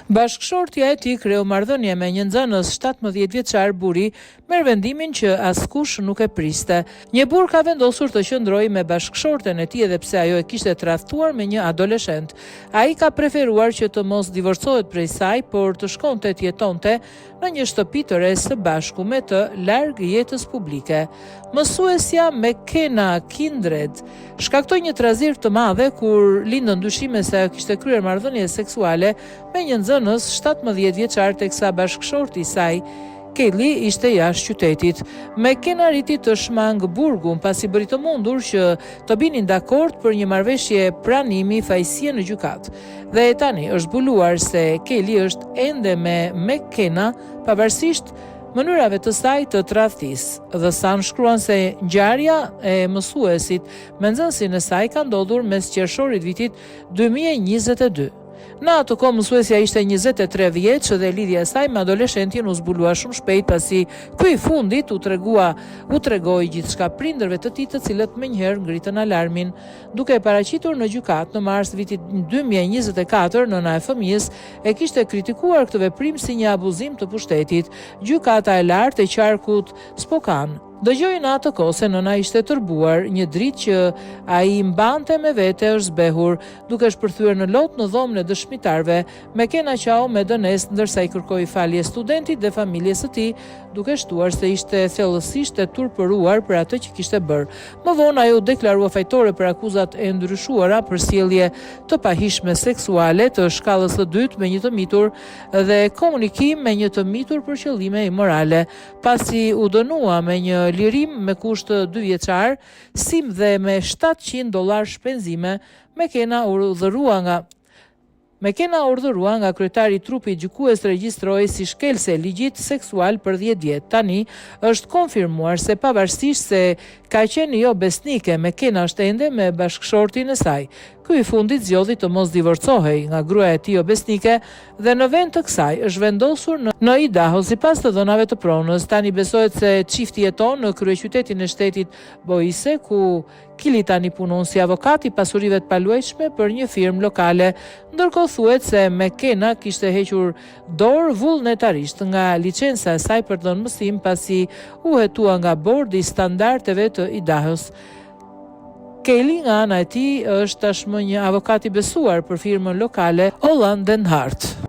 Bashkëshortja e tij kreu marrëdhënie me një nxënës 17 vjeçar burri, merr vendimin që askush nuk e priste. Një burr ka vendosur të qëndrojë me bashkëshorten e tij edhe pse ajo e kishte tradhtuar me një adoleshent. Ai ka preferuar që të mos divorcohet prej saj, por të shkonte të jetonte në një shtëpi të re së bashku me të, larg jetës publike. Mësuesja McKenna Kindred shkaktoi një trazirë të madhe kur lindën dyshime se ajo kishte kryer marrëdhënie seksuale me një nxënës 17 vjeçar teksa bashkëshorti i saj, Kelly, ishte jashtë qytetit. McKenna riti të shmangë burgun pasi bëri të mundur që të binin dakord për një marrëveshje pranimi fajësie në gjykatë. Dhe tani është zbuluar se Kelly është ende me McKenna pavarësisht mënyrave të saj të tradhtisë. The Sun shkruan se ngjarja e mësuesit me nxënësin e saj ka ndodhur mes qershorit vitit 2022. Në atë kohë mësuesja ishte 23 vjeç dhe lidhja e saj me adoleshentin u zbulua shumë shpejt pasi ky i fundit u tregoi gjithçka prindërve të tij, të cilët menjëherë ngritën alarmin. Duke paraqitur në gjykatë në mars vitit 2024, nëna e fëmijës e kishte kritikuar këtë veprim si një abuzim të pushtetit. Gjykata e lartë e qarkut Spokane dëgjoi në atë kohë se nëna ishte tërbuar, një dritë që ai mbante me vete është zbehur, duke shpërthyer në lot në dhomën e dëshmitarëve. McKenna qau me dënes ndërsa i kërkoi falje studentit dhe familjes së tij, duke shtuar se ishte thellësisht e turpëruar për atë që kishte bërë. Më vonë ajo deklarua fajtore për akuzat e ndryshuara për sjellje të pahishme seksuale të shkallës së dytë me një të mitur dhe komunikim me një të mitur për qëllime imorale. Pasi u dënua me një lirim me kusht 2 vjeçar, sim dhe me $700 shpenzime, McKenna urdhërua nga kryetari i trupit gjykues të regjistrojë si shkelse e ligjit seksual për 10 vjet. Tani është konfirmuar se pavarësisht se ka qenë jo besnike, McKenna është ende me bashkëshortin e saj. Ky i fundit zgjodhi të mos divorcohej nga gruaja e tij jo besnike dhe në vend të kësaj është vendosur në Idaho sipas të dhënave të pronës. Tani besohet se çifti jeton në kryeqytetin e shtetit Boise, ku Kelly tani punon si avokat i pasurive të paluajtshme për një firmë lokale. Ndërkohë thuhet se McKenna kishte hequr dorë vullnetarisht nga licenca e saj për dhënë mësim pasi u hetua nga bordi i standardeve të Idahos. Kelly nga ana e tij është tashmë një avokat i besuar për firmën lokale Holland & Hart.